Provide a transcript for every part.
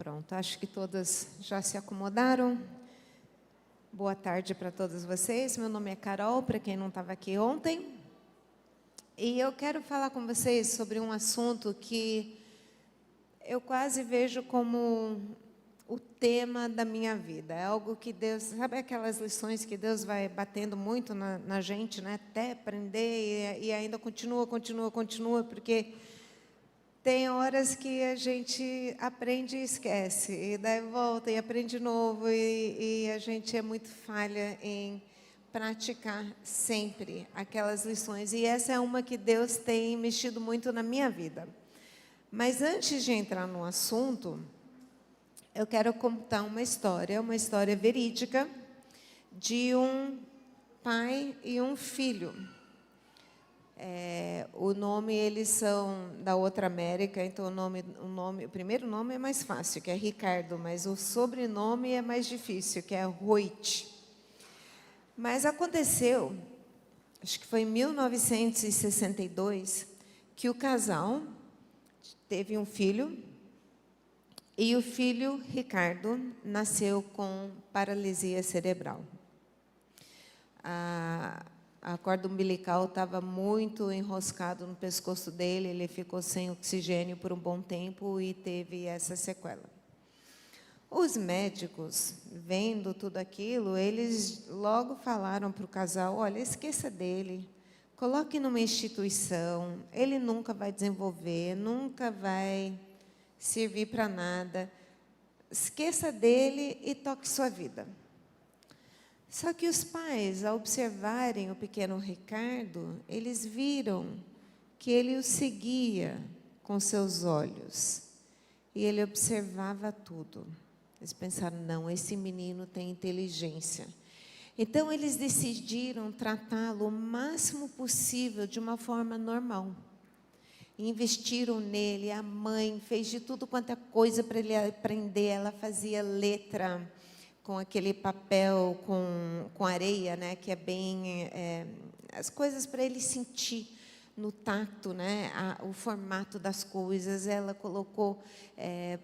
Pronto, acho que todas já se acomodaram. Boa tarde para todos vocês. Meu nome é Carol, para quem não estava aqui ontem. E eu quero falar com vocês sobre um assunto que eu quase vejo como o tema da minha vida. É algo que Deus... Sabe aquelas lições que Deus vai batendo muito na gente, né? Até aprender e ainda continua, porque... Tem horas que a gente aprende e esquece, e daí volta e aprende de novo, e a gente é muito falha em praticar sempre aquelas lições. E essa é uma que Deus tem mexido muito na minha vida. Mas antes de entrar no assunto, eu quero contar uma história verídica, de um pai e um filho. O nome, eles são da outra América, então o primeiro nome é mais fácil, que é Ricardo, mas o sobrenome é mais difícil, que é Hoyt. Mas aconteceu, acho que foi em 1962, que o casal teve um filho, e o filho, Ricardo, nasceu com paralisia cerebral. A corda umbilical estava muito enroscada no pescoço dele, ele ficou sem oxigênio por um bom tempo e teve essa sequela. Os médicos, vendo tudo aquilo, eles logo falaram para o casal, olha, esqueça dele, coloque numa instituição, ele nunca vai desenvolver, nunca vai servir para nada, esqueça dele e toque sua vida. Só que os pais, ao observarem o pequeno Ricardo, eles viram que ele o seguia com seus olhos. E ele observava tudo. Eles pensaram, não, esse menino tem inteligência. Então, eles decidiram tratá-lo o máximo possível de uma forma normal. Investiram nele, a mãe fez de tudo quanto é coisa para ele aprender. Ela fazia letra com aquele papel com areia, né, que é bem... as coisas para ele sentir no tato, né, o formato das coisas. Ela colocou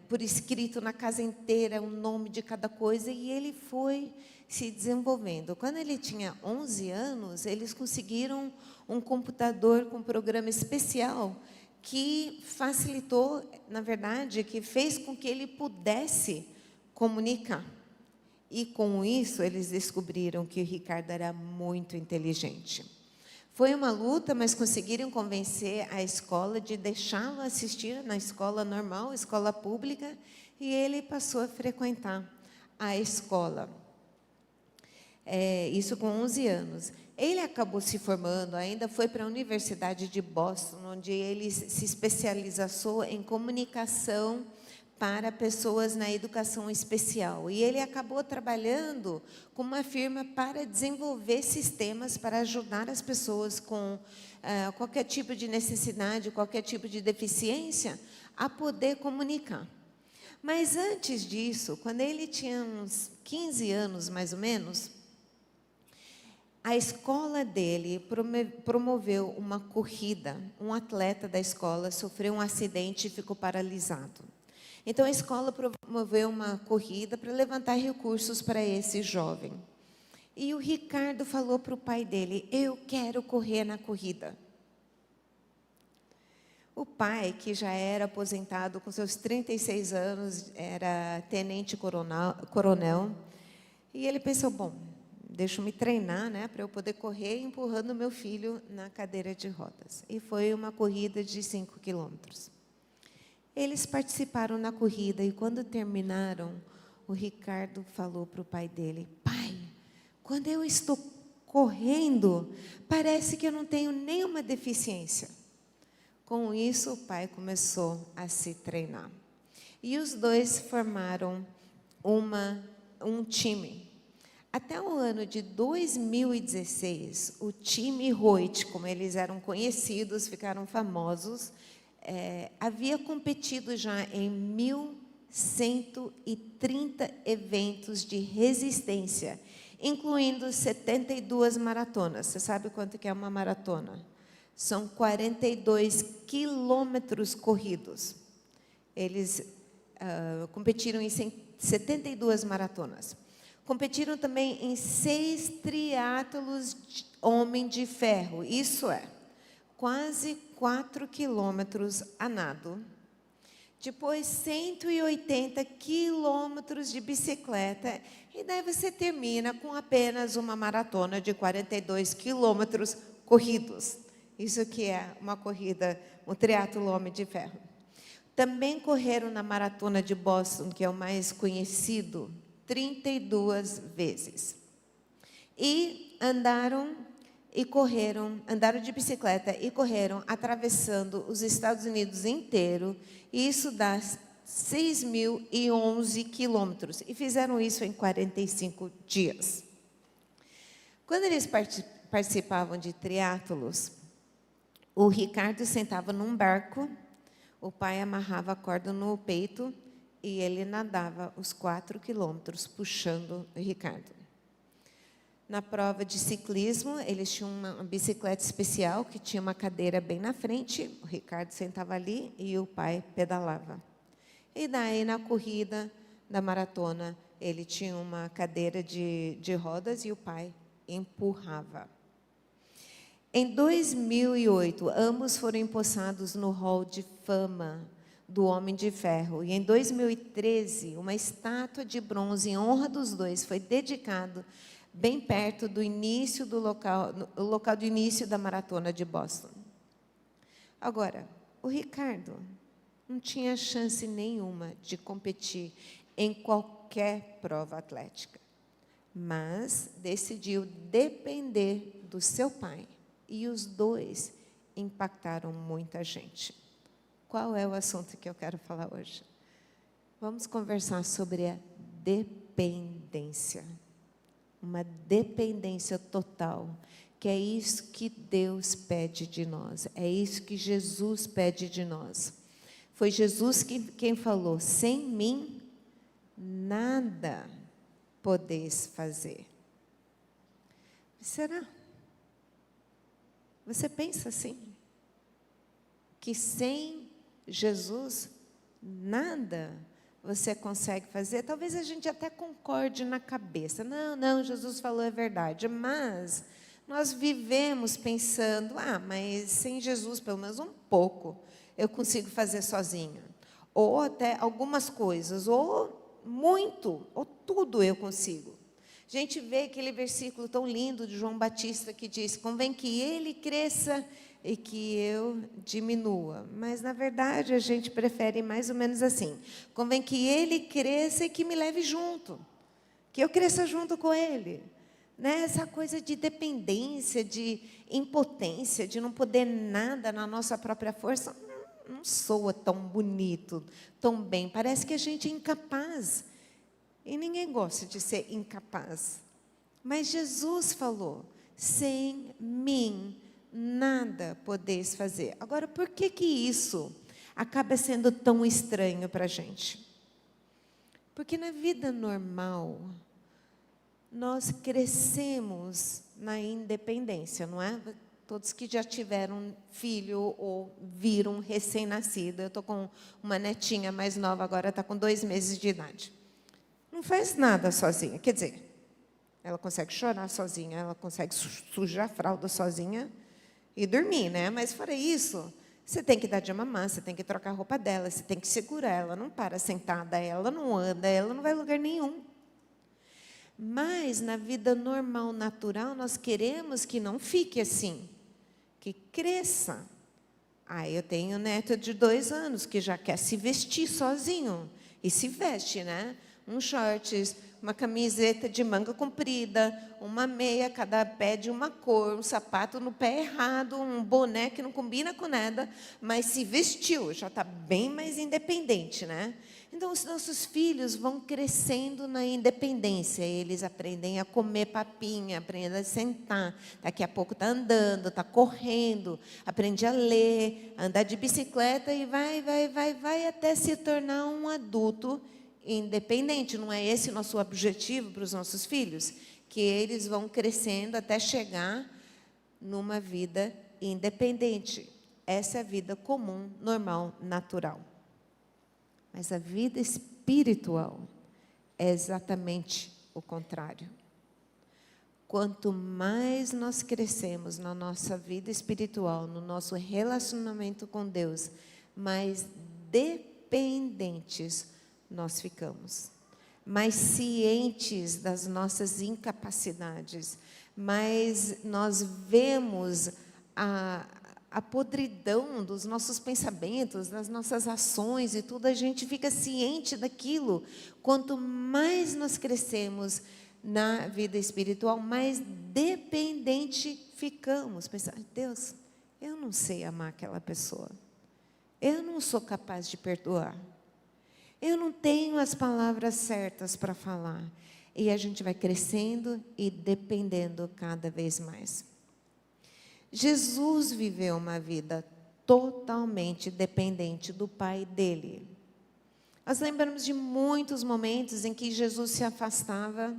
por escrito na casa inteira o nome de cada coisa e ele foi se desenvolvendo. Quando ele tinha 11 anos, eles conseguiram um computador com um programa especial que facilitou, na verdade, que fez com que ele pudesse comunicar. E, com isso, eles descobriram que o Ricardo era muito inteligente. Foi uma luta, mas conseguiram convencer a escola de deixá-lo assistir na escola normal, escola pública, e ele passou a frequentar a escola. Isso com 11 anos. Ele acabou se formando, ainda foi para a Universidade de Boston, onde ele se especializou em comunicação para pessoas na educação especial. E ele acabou trabalhando com uma firma para desenvolver sistemas para ajudar as pessoas com qualquer tipo de necessidade, qualquer tipo de deficiência, a poder comunicar. Mas antes disso, quando ele tinha uns 15 anos, mais ou menos, a escola dele promoveu uma corrida. Um atleta da escola sofreu um acidente e ficou paralisado. Então, a escola promoveu uma corrida para levantar recursos para esse jovem. E o Ricardo falou para o pai dele, eu quero correr na corrida. O pai, que já era aposentado com seus 36 anos, era tenente-coronel, e ele pensou, bom, deixa eu me treinar, né, para eu poder correr empurrando meu filho na cadeira de rodas. E foi uma corrida de 5 quilômetros. Eles participaram na corrida e, quando terminaram, o Ricardo falou para o pai dele, pai, quando eu estou correndo, parece que eu não tenho nenhuma deficiência. Com isso, o pai começou a se treinar. E os dois formaram um time. Até o ano de 2016, o time Hoyt, como eles eram conhecidos, ficaram famosos, havia competido já em 1.130 eventos de resistência, incluindo 72 maratonas. Você sabe quanto que é uma maratona? São 42 quilômetros corridos. Eles competiram em 72 maratonas. Competiram também em 6 triatlos de homem de ferro, isso é, quase 4 quilômetros a nado. Depois, 180 quilômetros de bicicleta. E daí você termina com apenas uma maratona de 42 quilômetros corridos. Isso que é uma corrida, um triatlo homem de ferro. Também correram na maratona de Boston, que é o mais conhecido, 32 vezes. E andaram de bicicleta e correram atravessando os Estados Unidos inteiro, e isso dá 6.011 quilômetros, e fizeram isso em 45 dias. Quando eles participavam de triatlos, o Ricardo sentava num barco, o pai amarrava a corda no peito e ele nadava os 4 quilômetros puxando o Ricardo. Na prova de ciclismo, eles tinham uma bicicleta especial que tinha uma cadeira bem na frente, o Ricardo sentava ali e o pai pedalava. E daí, na corrida da maratona, ele tinha uma cadeira de rodas e o pai empurrava. Em 2008, ambos foram empossados no Hall de Fama do Homem de Ferro. E em 2013, uma estátua de bronze em honra dos dois foi dedicada bem perto do início do local do início da maratona de Boston. Agora, o Ricardo não tinha chance nenhuma de competir em qualquer prova atlética, mas decidiu depender do seu pai, e os dois impactaram muita gente. Qual é o assunto que eu quero falar hoje? Vamos conversar sobre a dependência. Uma dependência total, que é isso que Deus pede de nós, é isso que Jesus pede de nós. Foi Jesus quem falou: sem mim, nada podeis fazer. Será? Você pensa assim? Que sem Jesus, nada você consegue fazer? Talvez a gente até concorde na cabeça. Não, Jesus falou é verdade. Mas nós vivemos pensando, mas sem Jesus, pelo menos um pouco, eu consigo fazer sozinha. Ou até algumas coisas, ou muito, ou tudo eu consigo. A gente vê aquele versículo tão lindo de João Batista que diz: convém que ele cresça e que eu diminua. Mas, na verdade, a gente prefere mais ou menos assim: convém que ele cresça e que me leve junto, que eu cresça junto com ele. Né? Essa coisa de dependência, de impotência, de não poder nada na nossa própria força, não soa tão bonito, tão bem. Parece que a gente é incapaz. E ninguém gosta de ser incapaz. Mas Jesus falou: sem mim, nada podeis fazer. Agora, por que isso acaba sendo tão estranho para a gente? Porque na vida normal, nós crescemos na independência, não é? Todos que já tiveram filho ou viram recém-nascido. Eu estou com uma netinha mais nova, agora está com 2 meses de idade. Não faz nada sozinha, quer dizer, ela consegue chorar sozinha, ela consegue sujar a fralda sozinha e dormir, né? Mas fora isso, você tem que dar de mamar, você tem que trocar a roupa dela, você tem que segurar, ela não para sentada, ela não anda, ela não vai a lugar nenhum. Mas na vida normal, natural, nós queremos que não fique assim, que cresça. Eu tenho um neto de 2 anos que já quer se vestir sozinho, e se veste, né? Um shorts, uma camiseta de manga comprida, uma meia, cada pé de uma cor, um sapato no pé errado, um boné que não combina com nada, mas se vestiu, já está bem mais independente, né? Então, os nossos filhos vão crescendo na independência, eles aprendem a comer papinha, aprendem a sentar, daqui a pouco está andando, está correndo, aprende a ler, a andar de bicicleta e vai até se tornar um adulto independente. Não é esse o nosso objetivo para os nossos filhos? Que eles vão crescendo até chegar numa vida independente. Essa é a vida comum, normal, natural. Mas a vida espiritual é exatamente o contrário. Quanto mais nós crescemos na nossa vida espiritual, no nosso relacionamento com Deus, mais dependentes nós ficamos, mais cientes das nossas incapacidades, mais nós vemos a podridão dos nossos pensamentos, das nossas ações e tudo, a gente fica ciente daquilo. Quanto mais nós crescemos na vida espiritual, mais dependente ficamos. Pensar, Deus, eu não sei amar aquela pessoa. Eu não sou capaz de perdoar. Eu não tenho as palavras certas para falar. E a gente vai crescendo e dependendo cada vez mais. Jesus viveu uma vida totalmente dependente do Pai dele. Nós lembramos de muitos momentos em que Jesus se afastava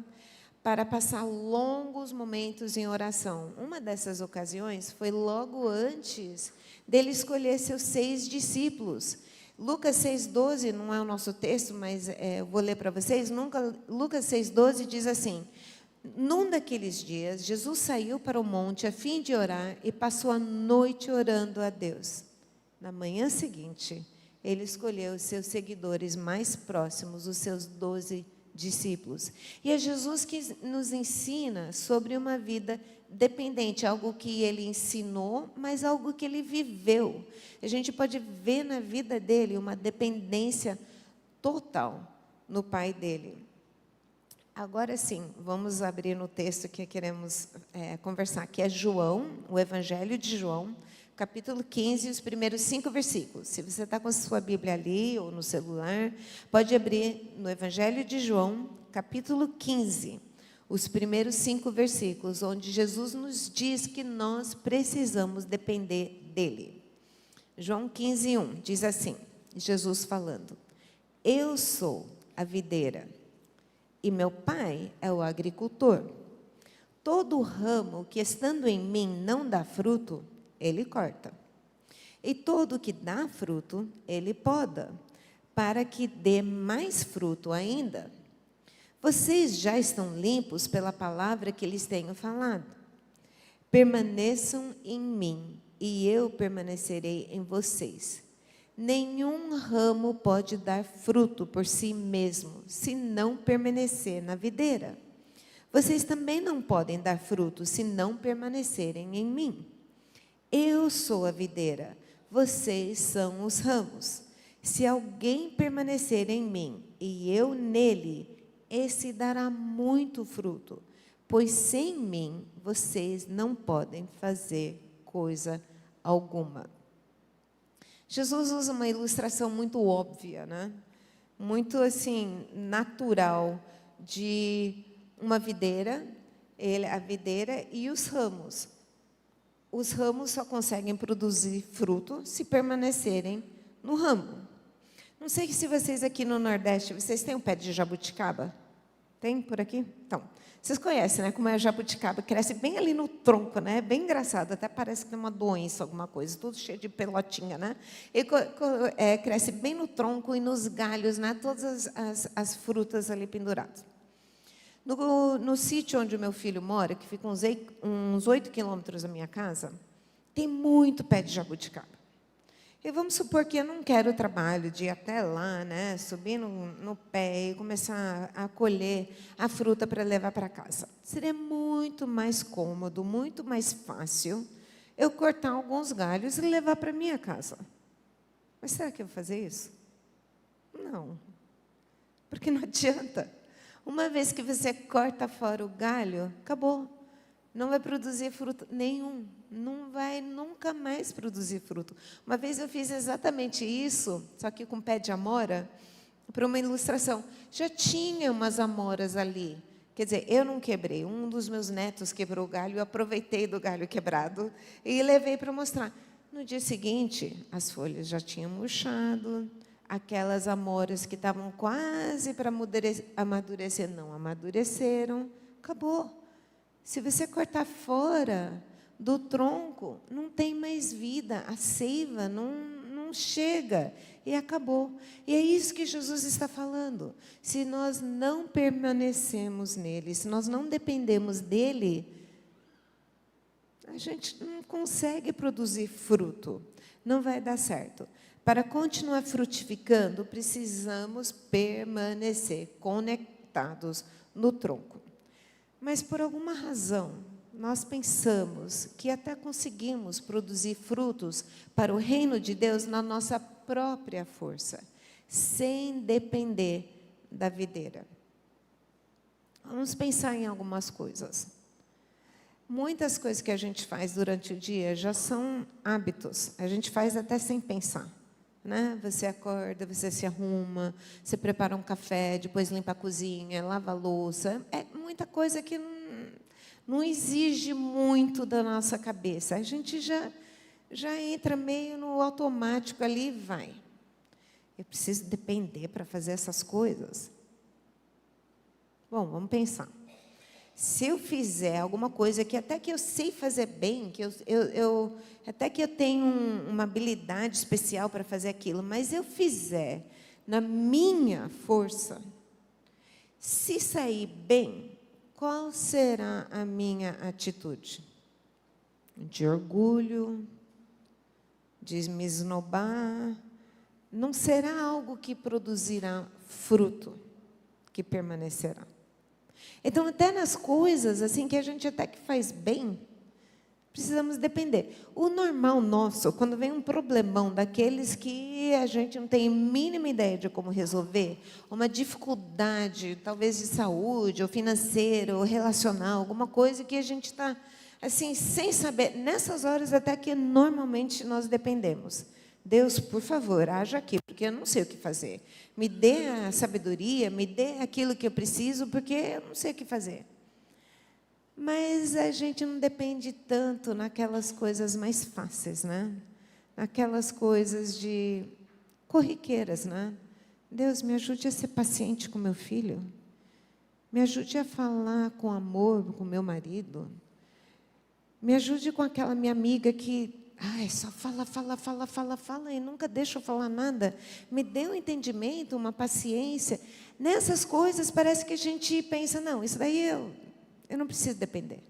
para passar longos momentos em oração. Uma dessas ocasiões foi logo antes dele escolher seus 6 discípulos. Lucas 6,12, não é o nosso texto, mas eu vou ler para vocês. Lucas 6,12 diz assim: num daqueles dias, Jesus saiu para o monte a fim de orar e passou a noite orando a Deus. Na manhã seguinte, ele escolheu os seus seguidores mais próximos, os seus 12 discípulos. E é Jesus que nos ensina sobre uma vida dependente, algo que ele ensinou, mas algo que ele viveu. A gente pode ver na vida dele uma dependência total no Pai dele. Agora sim, vamos abrir no texto que queremos conversar, que é João, o Evangelho de João, capítulo 15, os primeiros 5 versículos. Se você está com a sua Bíblia ali ou no celular, pode abrir no Evangelho de João, capítulo 15, os primeiros 5 versículos, onde Jesus nos diz que nós precisamos depender dele. João 15, 1, diz assim, Jesus falando: eu sou a videira e meu pai é o agricultor. Todo ramo que estando em mim não dá fruto, ele corta. E todo que dá fruto, ele poda, para que dê mais fruto ainda. Vocês já estão limpos pela palavra que lhes tenho falado. Permaneçam em mim, e eu permanecerei em vocês. Nenhum ramo pode dar fruto por si mesmo, se não permanecer na videira. Vocês também não podem dar fruto, se não permanecerem em mim. Eu sou a videira, vocês são os ramos. Se alguém permanecer em mim e eu nele, esse dará muito fruto, pois sem mim vocês não podem fazer coisa alguma. Jesus usa uma ilustração muito óbvia, né? Muito assim, natural, de uma videira, a videira e os ramos. Os ramos só conseguem produzir fruto se permanecerem no ramo. Não sei se vocês aqui no Nordeste, vocês têm um pé de jabuticaba? Tem por aqui? Então, vocês conhecem, né? Como é a jabuticaba, cresce bem ali no tronco, né? É bem engraçado, até parece que tem uma doença, alguma coisa, tudo cheio de pelotinha, né? E cresce bem no tronco e nos galhos, né? Todas as frutas ali penduradas. No sítio onde o meu filho mora, que fica uns 8 quilômetros da minha casa, tem muito pé de jabuticaba. E vamos supor que eu não quero o trabalho de ir até lá, né, subir no pé e começar a colher a fruta para levar para casa. Seria muito mais cômodo, muito mais fácil eu cortar alguns galhos e levar para minha casa. Mas será que eu vou fazer isso? Não, porque não adianta. Uma vez que você corta fora o galho, acabou. Não vai produzir fruto nenhum. Não vai nunca mais produzir fruto. Uma vez eu fiz exatamente isso, só que com pé de amora, para uma ilustração. Já tinha umas amoras ali. Quer dizer, eu não quebrei. Um dos meus netos quebrou o galho, eu aproveitei do galho quebrado e levei para mostrar. No dia seguinte, as folhas já tinham murchado. Aquelas amoras que estavam quase para amadurecer, não amadureceram. Acabou. Se você cortar fora do tronco, não tem mais vida. A seiva não não chega, e acabou. E é isso que Jesus está falando. Se nós não permanecemos nele, se nós não dependemos dele, a gente não consegue produzir fruto, não vai dar certo. Para continuar frutificando, precisamos permanecer conectados no tronco. Mas, por alguma razão, nós pensamos que até conseguimos produzir frutos para o reino de Deus na nossa própria força, sem depender da videira. Vamos pensar em algumas coisas. Muitas coisas que a gente faz durante o dia já são hábitos. A gente faz até sem pensar, né? Você acorda, você se arruma, você prepara um café, depois limpa a cozinha, lava a louça. É muita coisa que não exige muito da nossa cabeça. A gente já entra meio no automático ali e vai. Eu preciso depender para fazer essas coisas? Bom, vamos pensar. Se eu fizer alguma coisa que até que eu sei fazer bem, que até que eu tenho uma habilidade especial para fazer aquilo, mas eu fizer na minha força, se sair bem, qual será a minha atitude? De orgulho, de me esnobar? Não será algo que produzirá fruto, que permanecerá. Então, até nas coisas assim que a gente até que faz bem, precisamos depender. O normal nosso, quando vem um problemão daqueles que a gente não tem a mínima ideia de como resolver, uma dificuldade, talvez de saúde, ou financeira, ou relacional, alguma coisa que a gente está, assim, sem saber, nessas horas até que normalmente nós dependemos. Deus, por favor, haja aqui, porque eu não sei o que fazer. Me dê a sabedoria, me dê aquilo que eu preciso, porque eu não sei o que fazer. Mas a gente não depende tanto naquelas coisas mais fáceis, né? Naquelas coisas de corriqueiras, né? Deus, me ajude a ser paciente com meu filho. Me ajude a falar com amor com meu marido. Me ajude com aquela minha amiga que só fala e nunca deixa eu falar nada. Me dê um entendimento, uma paciência. Nessas coisas parece que a gente pensa, não, isso daí eu não preciso depender.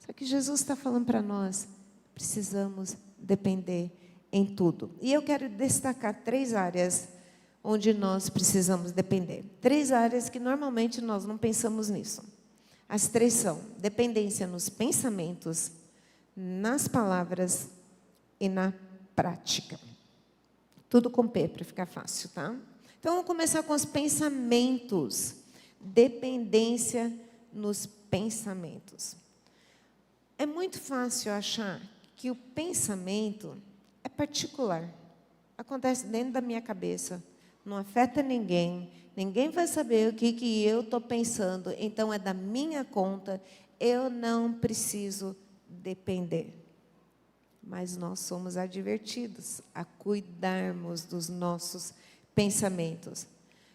Só que Jesus está falando para nós, precisamos depender em tudo. E eu quero destacar 3 áreas onde nós precisamos depender. 3 áreas que normalmente nós não pensamos nisso. As 3 são dependência nos pensamentos, nas palavras e na prática. Tudo com P, para ficar fácil, tá? Então, vamos começar com os pensamentos. Dependência nos pensamentos. É muito fácil achar que o pensamento é particular. Acontece dentro da minha cabeça. Não afeta ninguém. Ninguém vai saber o que eu estou pensando. Então, é da minha conta. Eu não preciso depender. Mas nós somos advertidos a cuidarmos dos nossos pensamentos.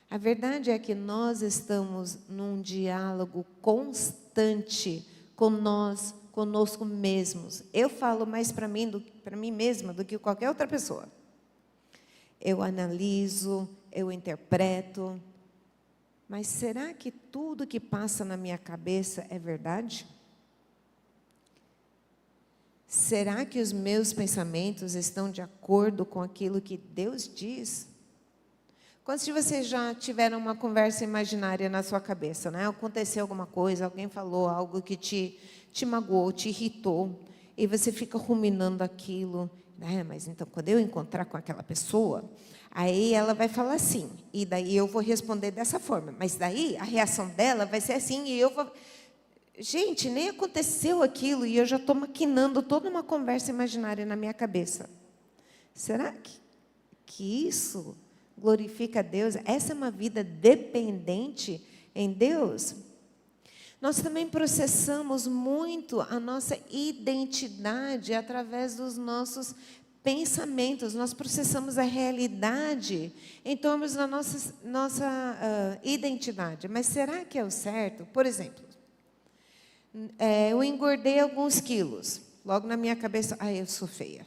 A verdade é que nós estamos num diálogo constante conosco mesmos. Eu falo mais para mim mesma do que qualquer outra pessoa. Eu analiso, eu interpreto. Mas será que tudo que passa na minha cabeça é verdade? Será que os meus pensamentos estão de acordo com aquilo que Deus diz? Quantos de vocês já tiveram uma conversa imaginária na sua cabeça, né? Aconteceu alguma coisa, alguém falou algo que te magoou, te irritou, e você fica ruminando aquilo, né? Mas então, quando eu encontrar com aquela pessoa, aí ela vai falar assim, e daí eu vou responder dessa forma, mas daí a reação dela vai ser assim, e eu vou... Gente, nem aconteceu aquilo e eu já estou maquinando toda uma conversa imaginária na minha cabeça. Será que isso glorifica a Deus? Essa é uma vida dependente em Deus? Nós também processamos muito a nossa identidade através dos nossos pensamentos. Nós processamos a realidade em torno da nossa identidade. Mas será que é o certo? Por exemplo, eu engordei alguns quilos. Logo na minha cabeça, eu sou feia.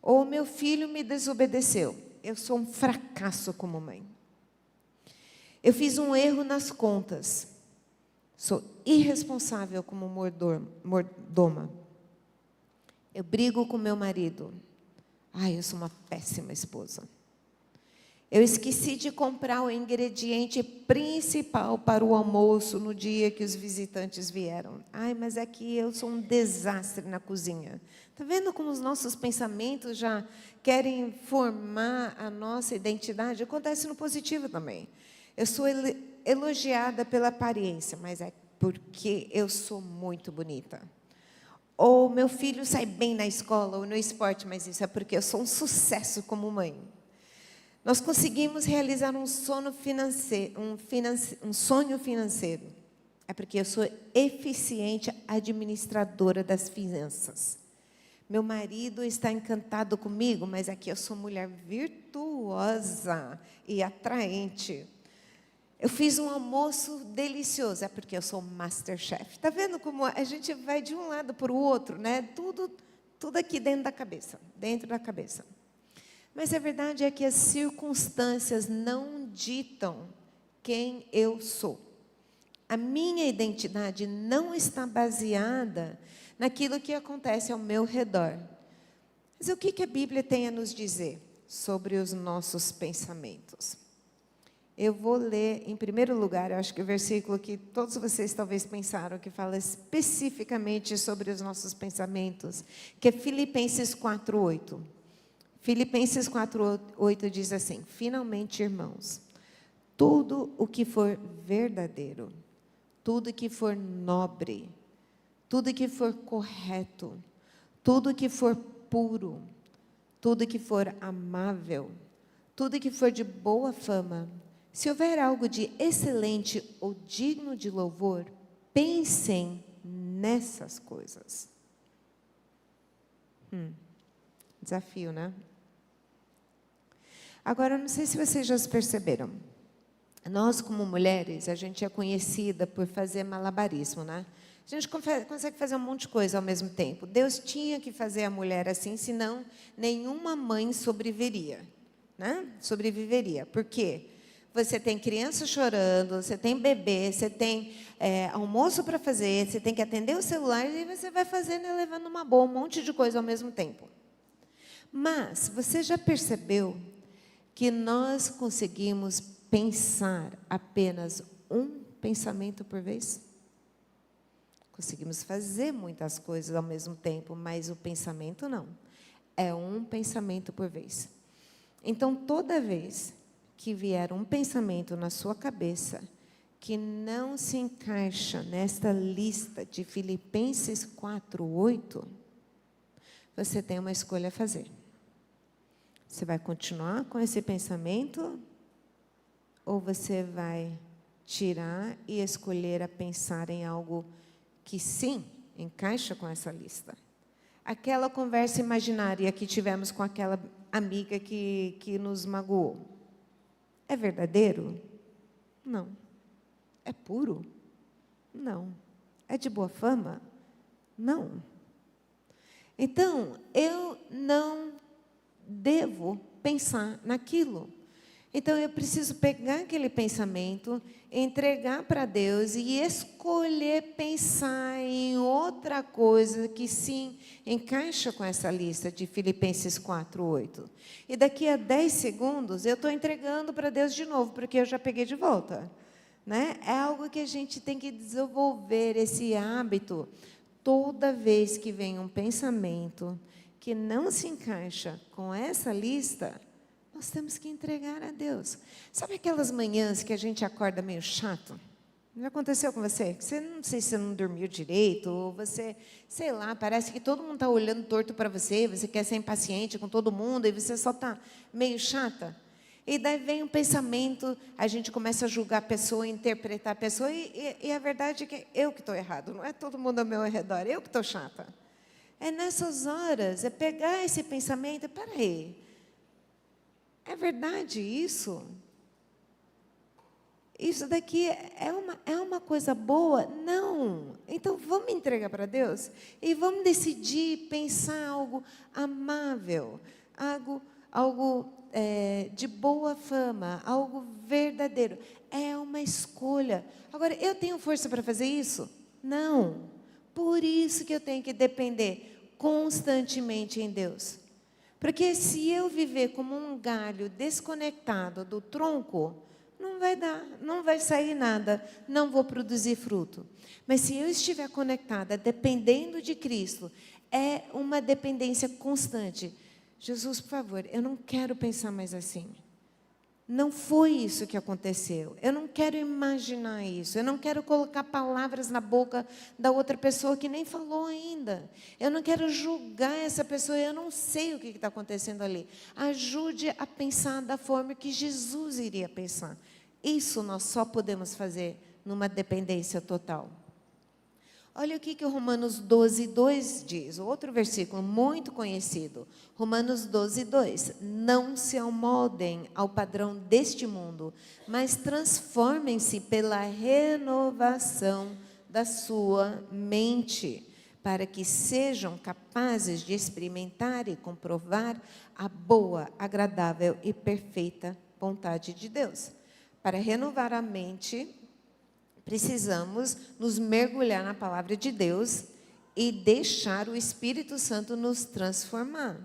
Ou meu filho me desobedeceu. Eu sou um fracasso como mãe. Eu fiz um erro nas contas. Sou irresponsável como mordoma. Eu brigo com meu marido. Ai, eu sou uma péssima esposa. Eu esqueci de comprar o ingrediente principal para o almoço no dia que os visitantes vieram. Ai, mas é que eu sou um desastre na cozinha. Está vendo como os nossos pensamentos já querem formar a nossa identidade? Acontece no positivo também. Eu sou elogiada pela aparência, mas é porque eu sou muito bonita. Ou meu filho sai bem na escola ou no esporte, mas isso é porque eu sou um sucesso como mãe. Nós conseguimos realizar um sonho financeiro. É porque eu sou eficiente administradora das finanças. Meu marido está encantado comigo, mas aqui eu sou mulher virtuosa e atraente. Eu fiz um almoço delicioso, é porque eu sou Masterchef. Está vendo como a gente vai de um lado para o outro, né? Tudo aqui dentro da cabeça. Mas a verdade é que as circunstâncias não ditam quem eu sou. A minha identidade não está baseada naquilo que acontece ao meu redor. Mas o que a Bíblia tem a nos dizer sobre os nossos pensamentos? Eu vou ler, em primeiro lugar, eu acho que o versículo que todos vocês talvez pensaram, que fala especificamente sobre os nossos pensamentos, que é Filipenses 4:8. Filipenses 4:8 diz assim: finalmente, irmãos, tudo o que for verdadeiro, tudo que for nobre, tudo que for correto, tudo que for puro, tudo que for amável, tudo que for de boa fama, se houver algo de excelente ou digno de louvor, pensem nessas coisas. Desafio, né? Agora, não sei se vocês já perceberam. Nós, como mulheres, a gente é conhecida por fazer malabarismo, né? A gente consegue fazer um monte de coisa ao mesmo tempo. Deus tinha que fazer a mulher assim, senão nenhuma mãe sobreviveria, né? Sobreviveria. Por quê? Você tem criança chorando, você tem bebê, você tem almoço para fazer, você tem que atender o celular e você vai fazendo e levando uma boa, um monte de coisa ao mesmo tempo. Mas você já percebeu que nós conseguimos pensar apenas um pensamento por vez? Conseguimos fazer muitas coisas ao mesmo tempo, mas o pensamento não. É um pensamento por vez. Então, toda vez que vier um pensamento na sua cabeça que não se encaixa nesta lista de Filipenses 4:8, você tem uma escolha a fazer. Você vai continuar com esse pensamento ou você vai tirar e escolher a pensar em algo que sim, encaixa com essa lista? Aquela conversa imaginária que tivemos com aquela amiga que nos magoou. É verdadeiro? Não. É puro? Não. É de boa fama? Não. Então, eu não devo pensar naquilo. Então, eu preciso pegar aquele pensamento, entregar para Deus e escolher pensar em outra coisa que, sim, encaixa com essa lista de Filipenses 4:8. E daqui a 10 segundos, eu estou entregando para Deus de novo, porque eu já peguei de volta. Né? É algo que a gente tem que desenvolver, esse hábito. Toda vez que vem um pensamento que não se encaixa com essa lista, nós temos que entregar a Deus. Sabe aquelas manhãs que a gente acorda meio chato? Já aconteceu com você? Você não sei se você não dormiu direito, ou você, sei lá, parece que todo mundo está olhando torto para você, você quer ser impaciente com todo mundo, e você só está meio chata. E daí vem um pensamento, a gente começa a julgar a pessoa, interpretar a pessoa, e a verdade é que eu que estou errado, não é todo mundo ao meu redor, eu que estou chata. É nessas horas, é pegar esse pensamento, peraí, é verdade isso? isso daqui é uma coisa boa? Não. Então, vamos entregar para Deus e vamos decidir pensar algo amável, algo de boa fama, algo verdadeiro. É uma escolha. Agora, eu tenho força para fazer isso? Não. Por isso que eu tenho que depender constantemente em Deus. Porque se eu viver como um galho desconectado do tronco, não vai dar, não vai sair nada, não vou produzir fruto. Mas se eu estiver conectada, dependendo de Cristo, é uma dependência constante. Jesus, por favor, eu não quero pensar mais assim. Não foi isso que aconteceu. Eu não quero imaginar isso. Eu não quero colocar palavras na boca da outra pessoa que nem falou ainda. Eu não quero julgar essa pessoa. Eu não sei o que está acontecendo ali. Ajude a pensar da forma que Jesus iria pensar. Isso nós só podemos fazer numa dependência total. Olha o que o Romanos 12:2 diz, outro versículo muito conhecido. Romanos 12:2. Não se amoldem ao padrão deste mundo, mas transformem-se pela renovação da sua mente, para que sejam capazes de experimentar e comprovar a boa, agradável e perfeita vontade de Deus. Para renovar a mente, precisamos nos mergulhar na palavra de Deus e deixar o Espírito Santo nos transformar.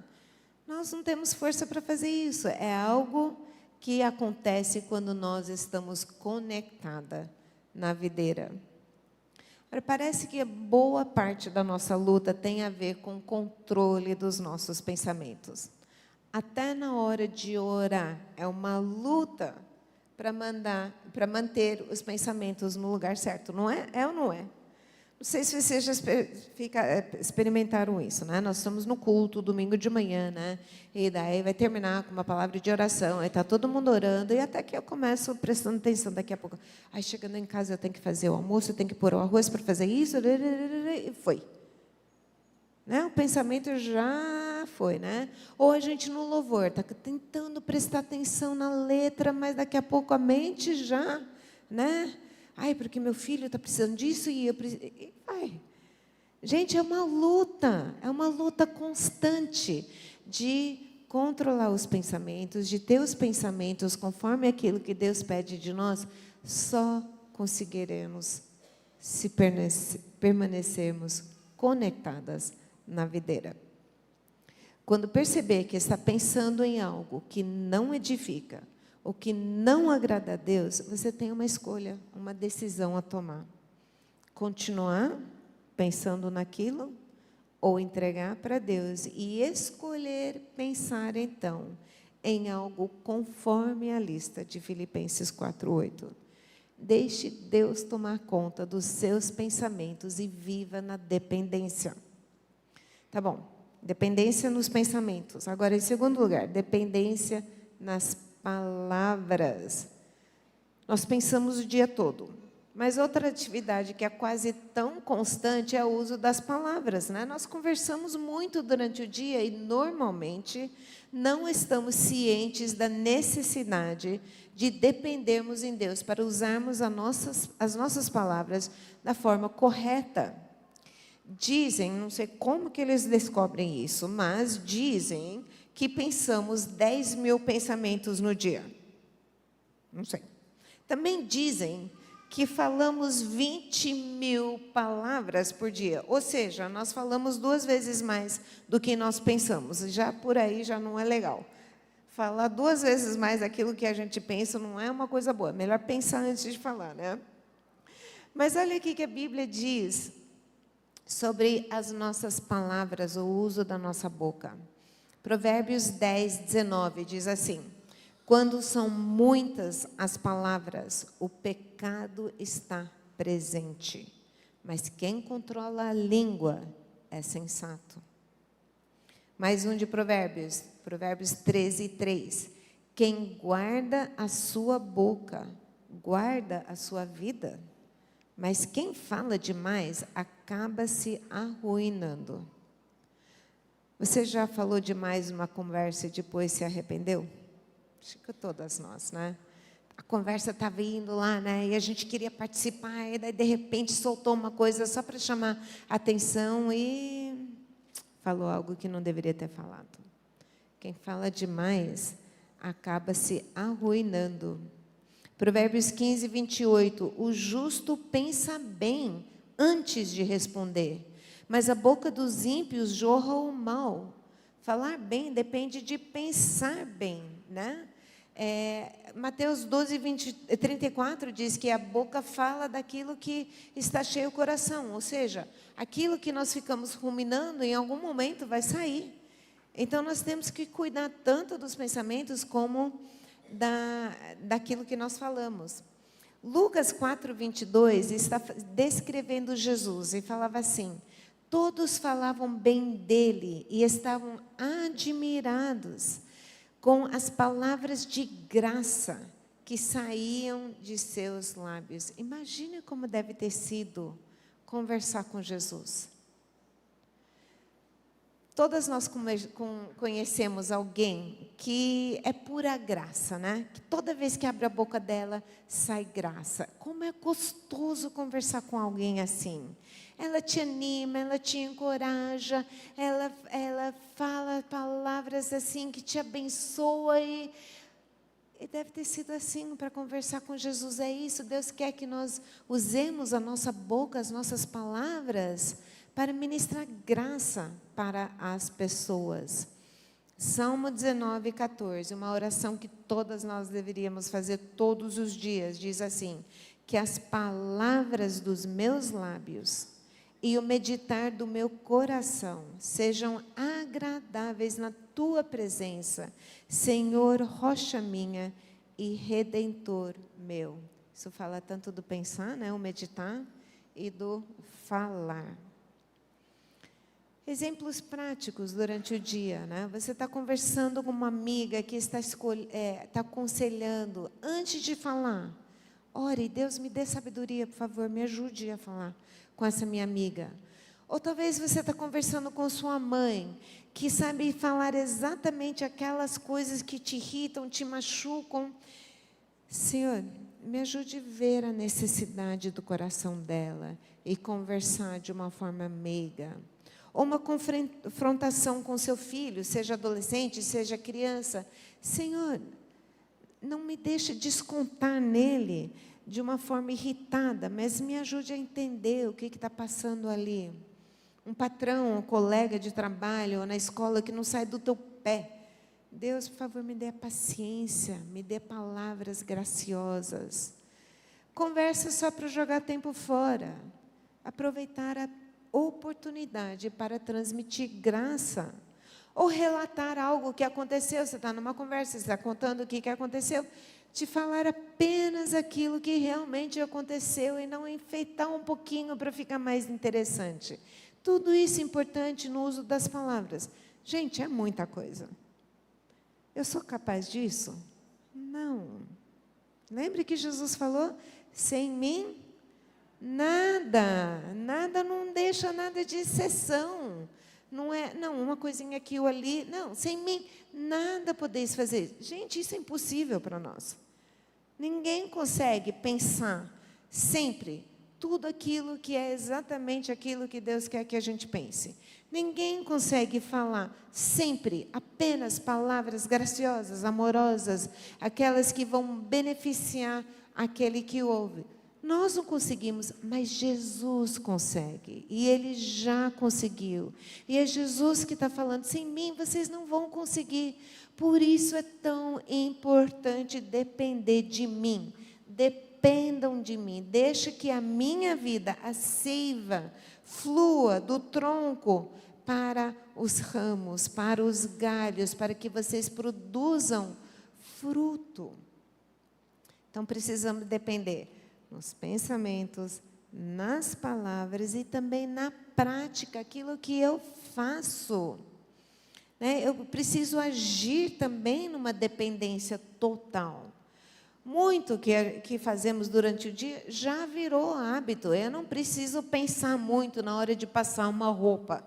Nós não temos força para fazer isso. É algo que acontece quando nós estamos conectadas na videira. Agora, parece que boa parte da nossa luta tem a ver com o controle dos nossos pensamentos. Até na hora de orar, é uma luta para manter os pensamentos no lugar certo, não é? É ou não é? Não sei se vocês já experimentaram isso, né? Nós estamos no culto, domingo de manhã, né? E daí vai terminar com uma palavra de oração, aí está todo mundo orando, e até que eu começo prestando atenção daqui a pouco. Aí, chegando em casa, eu tenho que fazer o almoço, eu tenho que pôr o arroz para fazer isso, e foi. Né? O pensamento já foi, né? Ou a gente no louvor está tentando prestar atenção na letra, mas daqui a pouco a mente já, né? Ai, porque meu filho está precisando disso e eu preciso. E vai. Gente, é uma luta constante de controlar os pensamentos, de ter os pensamentos conforme aquilo que Deus pede de nós. Só conseguiremos se permanecermos conectadas na videira. Quando perceber que está pensando em algo que não edifica, ou que não agrada a Deus, você tem uma escolha, uma decisão a tomar. Continuar pensando naquilo, ou entregar para Deus e escolher pensar, então, em algo conforme a lista de Filipenses 4:8. Deixe Deus tomar conta dos seus pensamentos e viva na dependência. Tá bom, dependência nos pensamentos. Agora, em segundo lugar, dependência nas palavras. Nós pensamos o dia todo. Mas outra atividade que é quase tão constante é o uso das palavras, né? Nós conversamos muito durante o dia e, normalmente, não estamos cientes da necessidade de dependermos em Deus para usarmos as nossas palavras da forma correta. Dizem, não sei como que eles descobrem isso, mas dizem que pensamos 10.000 pensamentos no dia. Não sei. Também dizem que falamos 20.000 palavras por dia. Ou seja, nós falamos 2 vezes mais do que nós pensamos. Já por aí já não é legal. Falar 2 vezes mais aquilo que a gente pensa não é uma coisa boa. Melhor pensar antes de falar, né? Mas olha aqui que a Bíblia diz sobre as nossas palavras, o uso da nossa boca. Provérbios 10:19 diz assim: quando são muitas as palavras, o pecado está presente, mas quem controla a língua é sensato. Mais um de Provérbios, Provérbios 13:3. Quem guarda a sua boca, guarda a sua vida, mas quem fala demais acaba se arruinando. Você já falou demais numa conversa e depois se arrependeu? Acho que todas nós, né? a conversa estava indo lá, né? E a gente queria participar, e daí de repente soltou uma coisa só para chamar a atenção e falou algo que não deveria ter falado. Quem fala demais acaba se arruinando. Provérbios 15, 28. O justo pensa bem antes de responder, mas a boca dos ímpios jorra o mal. Falar bem depende de pensar bem, né? Mateus 12, 34 diz que a boca fala daquilo que está cheio o coração, ou seja, aquilo que nós ficamos ruminando em algum momento vai sair. Então nós temos que cuidar tanto dos pensamentos como daquilo que nós falamos. Lucas 4, 22 está descrevendo Jesus e falava assim: todos falavam bem dele e estavam admirados com as palavras de graça que saíam de seus lábios. Imagine como deve ter sido conversar com Jesus. Todas nós conhecemos alguém que é pura graça, né? Que toda vez que abre a boca dela, sai graça. Como é gostoso conversar com alguém assim. Ela te anima, ela te encoraja, ela fala palavras assim que te abençoa e deve ter sido assim para conversar com Jesus. É isso, Deus quer que nós usemos a nossa boca, as nossas palavras, para ministrar graça para as pessoas. Salmo 19, 14, uma oração que todas nós deveríamos fazer todos os dias, diz assim: que as palavras dos meus lábios e o meditar do meu coração sejam agradáveis na tua presença, Senhor, rocha minha e redentor meu. Isso fala tanto do pensar, né, o meditar, e do falar. Exemplos práticos durante o dia, né? Você está conversando com uma amiga que está aconselhando. Antes de falar, ore, Deus me dê sabedoria, por favor, me ajude a falar com essa minha amiga. Ou talvez você está conversando com sua mãe, que sabe falar exatamente aquelas coisas que te irritam, te machucam. Senhor, me ajude a ver a necessidade do coração dela e conversar de uma forma meiga. Ou uma confrontação com seu filho, seja adolescente, seja criança. Senhor, não me deixe descontar nele de uma forma irritada, mas me ajude a entender o que está passando ali. Um patrão, um colega de trabalho ou na escola que não sai do teu pé. Deus, por favor, me dê a paciência, me dê palavras graciosas. Conversa só para jogar tempo fora. Aproveitar a oportunidade para transmitir graça. Ou relatar algo que aconteceu. Você está numa conversa, você está contando o que aconteceu. Te falar apenas aquilo que realmente aconteceu e não enfeitar um pouquinho para ficar mais interessante. Tudo isso é importante no uso das palavras. Gente, é muita coisa. Eu sou capaz disso? Não. Lembre que Jesus falou: sem mim, nada. Nada não deixa nada de exceção. Não é, não, uma coisinha aqui ou ali. Não, sem mim, nada podeis fazer. Gente, isso é impossível para nós. Ninguém consegue pensar sempre tudo aquilo que é exatamente aquilo que Deus quer que a gente pense. Ninguém consegue falar sempre apenas palavras graciosas, amorosas, aquelas que vão beneficiar aquele que ouve. Nós não conseguimos, mas Jesus consegue. E Ele já conseguiu. E é Jesus que está falando: sem mim vocês não vão conseguir. Por isso é tão importante depender de mim. Dependam de mim. Deixe que a minha vida, a seiva, flua do tronco para os ramos, para os galhos, para que vocês produzam fruto. Então precisamos depender nos pensamentos, nas palavras e também na prática, aquilo que eu faço. Eu preciso agir também numa dependência total. Muito que fazemos durante o dia já virou hábito. Eu não preciso pensar muito na hora de passar uma roupa.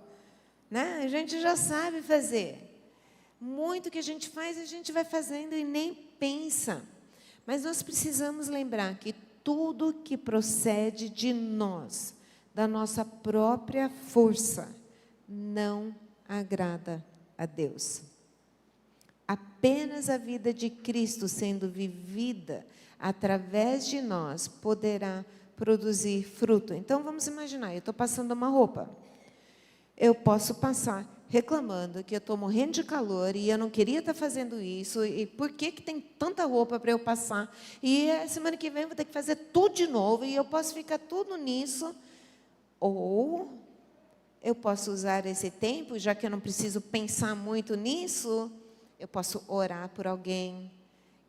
A gente já sabe fazer. Muito que a gente faz, a gente vai fazendo e nem pensa. Mas nós precisamos lembrar que tudo que procede de nós, da nossa própria força, não agrada a Deus. Apenas a vida de Cristo sendo vivida através de nós poderá produzir fruto. Então vamos imaginar, eu estou passando uma roupa. Eu posso passar reclamando que eu estou morrendo de calor e eu não queria estar fazendo isso, e por que tem tanta roupa para eu passar? E a semana que vem eu vou ter que fazer tudo de novo, e eu posso ficar tudo nisso. Ou eu posso usar esse tempo, já que eu não preciso pensar muito nisso, eu posso orar por alguém,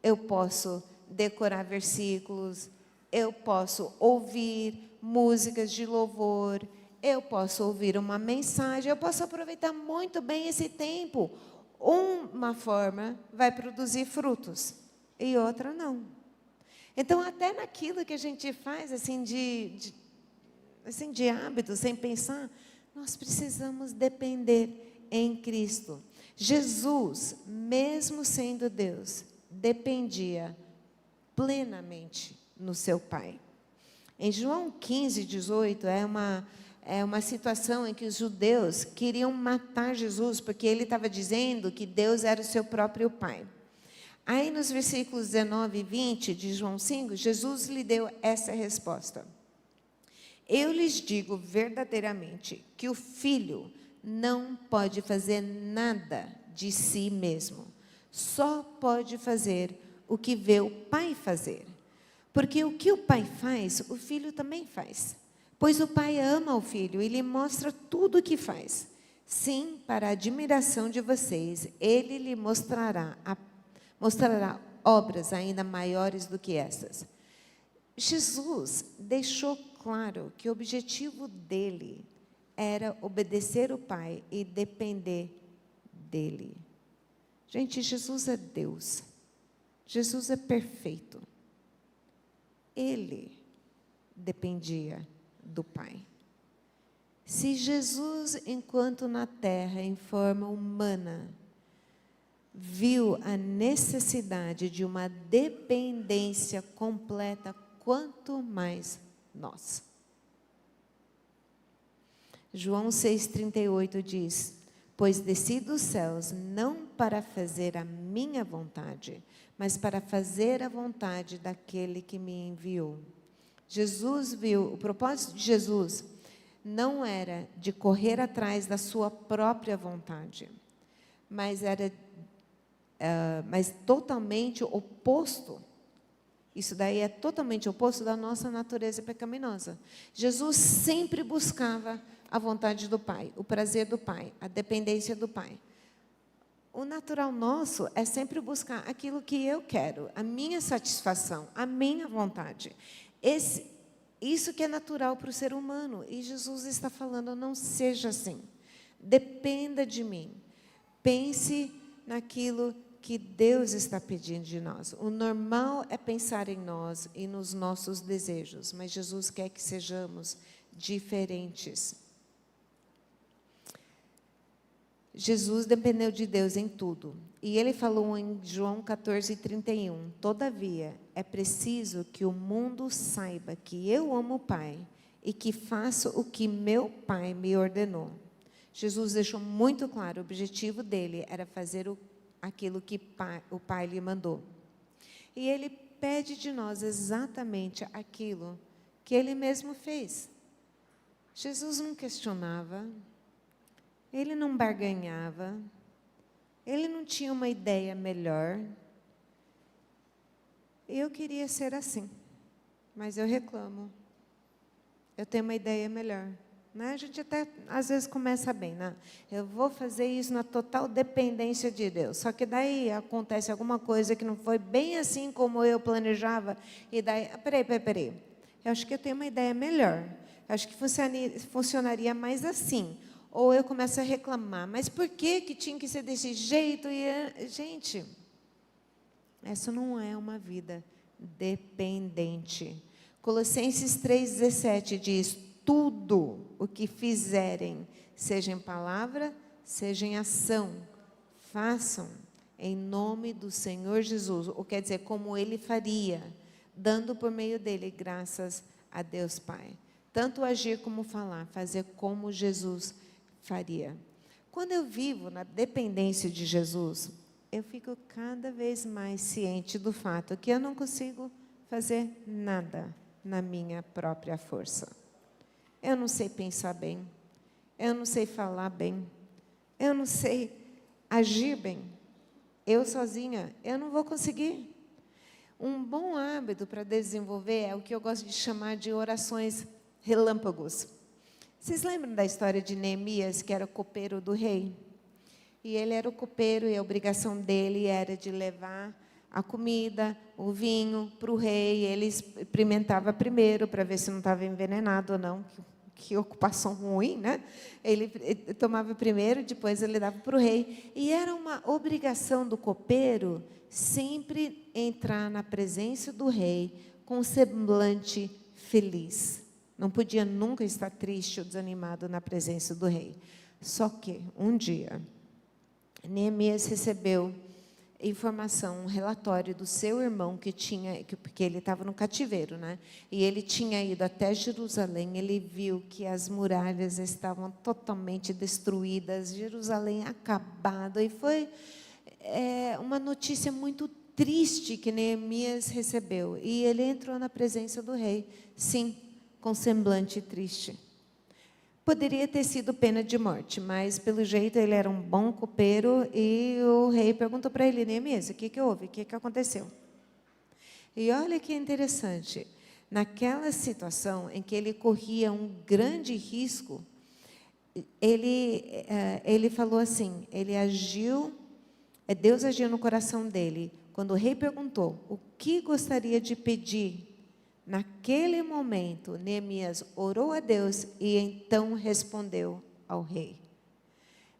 eu posso decorar versículos, eu posso ouvir músicas de louvor, eu posso ouvir uma mensagem, eu posso aproveitar muito bem esse tempo. Uma forma vai produzir frutos e outra não. Então, até naquilo que a gente faz assim de hábito, sem pensar, nós precisamos depender em Cristo. Jesus, mesmo sendo Deus, dependia plenamente no seu Pai. Em João 15:18, é uma situação em que os judeus queriam matar Jesus, porque ele estava dizendo que Deus era o seu próprio Pai. Aí, nos versículos 19 e 20 de João 5, Jesus lhe deu essa resposta. Eu lhes digo verdadeiramente que o Filho não pode fazer nada de si mesmo. Só pode fazer o que vê o Pai fazer. Porque o que o Pai faz, o Filho também faz. Pois o Pai ama o Filho e lhe mostra tudo o que faz. Sim, para a admiração de vocês, Ele lhe mostrará obras ainda maiores do que essas. Jesus deixou claro que o objetivo dele era obedecer o Pai e depender dele. Gente, Jesus é Deus. Jesus é perfeito. Ele dependia do Pai. Se Jesus, enquanto na terra, em forma humana, viu a necessidade de uma dependência completa, quanto mais nós. João 6,38 diz: pois desci dos céus não para fazer a minha vontade, mas para fazer a vontade daquele que me enviou. Jesus viu, o propósito de Jesus não era de correr atrás da sua própria vontade, mas era totalmente oposto. Isso daí é totalmente oposto da nossa natureza pecaminosa. Jesus sempre buscava a vontade do Pai, o prazer do Pai, a dependência do Pai. O natural nosso é sempre buscar aquilo que eu quero, a minha satisfação, a minha vontade. Isso que é natural para o ser humano. E Jesus está falando, não seja assim. Dependa de mim. Pense naquilo que Deus está pedindo de nós. O normal é pensar em nós e nos nossos desejos, mas Jesus quer que sejamos diferentes. Jesus dependeu de Deus em tudo. E ele falou em João 14:31, todavia, é preciso que o mundo saiba que eu amo o Pai e que faço o que meu Pai me ordenou. Jesus deixou muito claro, o objetivo dele era fazer aquilo que o Pai lhe mandou. E ele pede de nós exatamente aquilo que ele mesmo fez. Jesus não questionava, ele não barganhava, ele não tinha uma ideia melhor. Eu queria ser assim, mas eu reclamo. Eu tenho uma ideia melhor. Né? A gente até, às vezes, começa bem. Né? Eu vou fazer isso na total dependência de Deus. Só que daí acontece alguma coisa que não foi bem assim como eu planejava. E daí, peraí. Eu acho que eu tenho uma ideia melhor. Eu acho que funcionaria mais assim. Ou eu começo a reclamar. Mas por que tinha que ser desse jeito? Gente, essa não é uma vida dependente. Colossenses 3,17 diz: tudo o que fizerem, seja em palavra, seja em ação, façam em nome do Senhor Jesus, ou quer dizer, como ele faria, dando por meio dele graças a Deus Pai. Tanto agir como falar, fazer como Jesus faria. Quando eu vivo na dependência de Jesus, eu fico cada vez mais ciente do fato que eu não consigo fazer nada na minha própria força. Eu não sei pensar bem, eu não sei falar bem, eu não sei agir bem. Eu sozinha, eu não vou conseguir. Um bom hábito para desenvolver é o que eu gosto de chamar de orações relâmpagos. Vocês lembram da história de Neemias, que era o copeiro do rei? E ele era o copeiro e a obrigação dele era de levar a comida, o vinho para o rei. Ele experimentava primeiro para ver se não estava envenenado ou não. Que ocupação ruim, né? Ele tomava primeiro, depois ele dava para o rei. E era uma obrigação do copeiro sempre entrar na presença do rei com um semblante feliz. Não podia nunca estar triste ou desanimado na presença do rei. Só que, um dia, Neemias recebeu informação, um relatório do seu irmão porque ele estava no cativeiro, né? E ele tinha ido até Jerusalém, ele viu que as muralhas estavam totalmente destruídas, Jerusalém acabada, e foi uma notícia muito triste que Neemias recebeu. E ele entrou na presença do rei, sim, com semblante triste. Poderia ter sido pena de morte, mas, pelo jeito, ele era um bom copeiro e o rei perguntou para ele, Neemias, o que houve? O que aconteceu? E olha que interessante, naquela situação em que ele corria um grande risco, ele falou assim, Deus agiu no coração dele. Quando o rei perguntou, o que gostaria de pedir? Naquele momento, Neemias orou a Deus e então respondeu ao rei.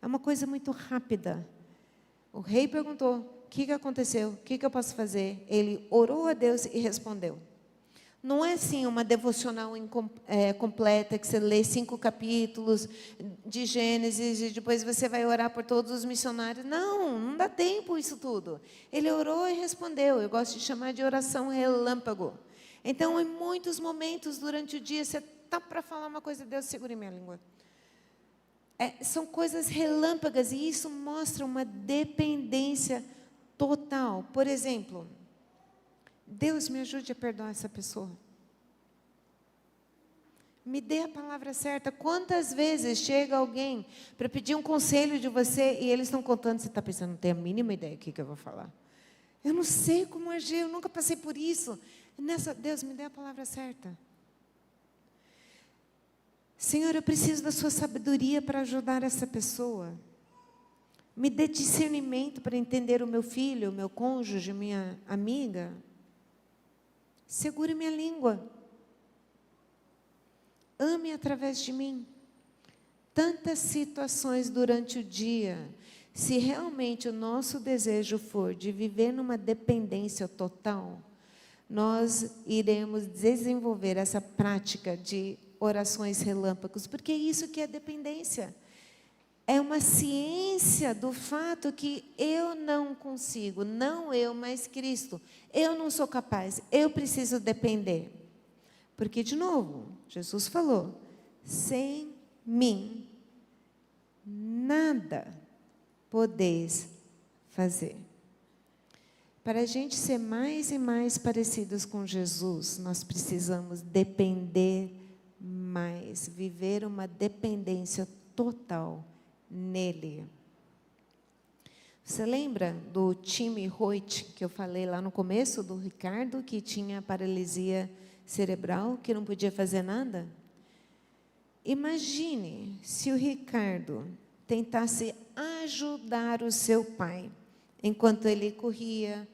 É uma coisa muito rápida. O rei perguntou, o que aconteceu? O que eu posso fazer? Ele orou a Deus e respondeu. Não é assim uma devocional completa, que você lê 5 capítulos de Gênesis e depois você vai orar por todos os missionários. Não dá tempo isso tudo. Ele orou e respondeu. Eu gosto de chamar de oração relâmpago. Então, em muitos momentos durante o dia, você está para falar uma coisa, Deus, segure minha língua. São coisas relâmpagas e isso mostra uma dependência total. Por exemplo, Deus me ajude a perdoar essa pessoa. Me dê a palavra certa. Quantas vezes chega alguém para pedir um conselho de você e eles estão contando, você está pensando, não tem a mínima ideia do que eu vou falar. Eu não sei como agir, eu nunca passei por isso. Deus, me dê a palavra certa. Senhor, eu preciso da sua sabedoria para ajudar essa pessoa. Me dê discernimento para entender o meu filho, o meu cônjuge, minha amiga. Segure minha língua. Ame através de mim. Tantas situações durante o dia. Se realmente o nosso desejo for de viver numa dependência total, nós iremos desenvolver essa prática de orações relâmpagos, porque é isso que é dependência. É uma ciência do fato que eu não consigo, não eu, mas Cristo. Eu não sou capaz, eu preciso depender. Porque, de novo, Jesus falou, sem mim, nada podeis fazer. Para a gente ser mais e mais parecidos com Jesus, nós precisamos depender mais, viver uma dependência total nele. Você lembra do Tim Hoyt, que eu falei lá no começo, do Ricardo, que tinha paralisia cerebral, que não podia fazer nada? Imagine se o Ricardo tentasse ajudar o seu pai, enquanto ele corria,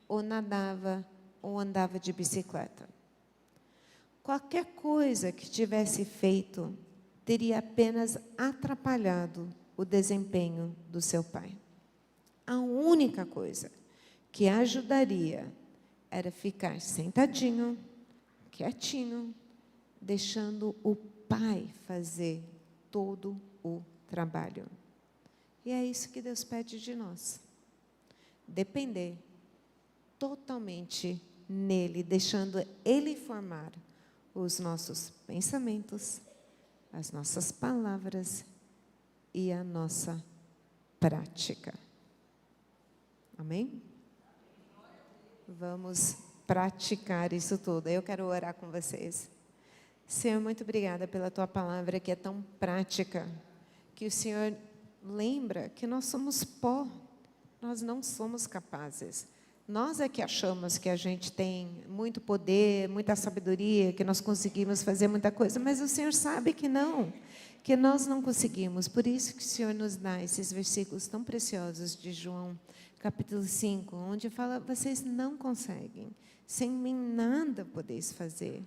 ou nadava, ou andava de bicicleta. Qualquer coisa que tivesse feito, teria apenas atrapalhado o desempenho do seu pai. A única coisa que ajudaria era ficar sentadinho, quietinho, deixando o pai fazer todo o trabalho. E é isso que Deus pede de nós. depender totalmente nele, deixando ele formar os nossos pensamentos, as nossas palavras e a nossa prática. Amém? Vamos praticar isso tudo. Eu quero orar com vocês. Senhor, muito obrigada pela tua palavra que é tão prática, que o Senhor lembra que nós somos pó, nós não somos capazes. Nós é que achamos que a gente tem muito poder, muita sabedoria, que nós conseguimos fazer muita coisa, mas o Senhor sabe que não, que nós não conseguimos. Por isso que o Senhor nos dá esses versículos tão preciosos de João, capítulo 5, onde fala, vocês não conseguem, sem mim nada podeis fazer.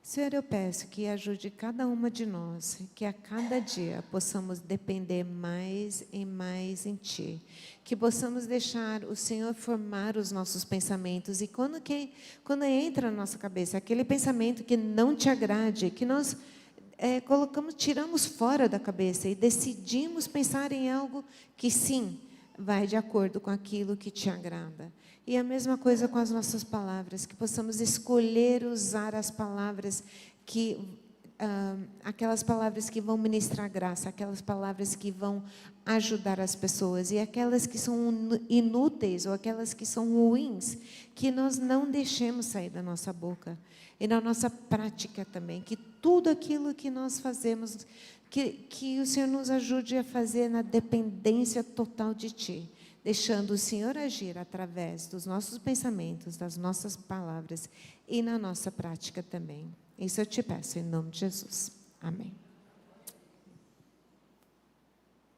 Senhor, eu peço que ajude cada uma de nós, que a cada dia possamos depender mais e mais em Ti, que possamos deixar o Senhor formar os nossos pensamentos, e quando entra na nossa cabeça aquele pensamento que não Te agrade, que nós tiramos fora da cabeça e decidimos pensar em algo que sim, vai de acordo com aquilo que Te agrada. E a mesma coisa com as nossas palavras, que possamos escolher usar as palavras aquelas palavras que vão ministrar graça, aquelas palavras que vão ajudar as pessoas, e aquelas que são inúteis ou aquelas que são ruins, que nós não deixemos sair da nossa boca. E na nossa prática também, que tudo aquilo que nós fazemos, que o Senhor nos ajude a fazer na dependência total de Ti, deixando o Senhor agir através dos nossos pensamentos, das nossas palavras e na nossa prática também. Isso eu te peço em nome de Jesus. Amém.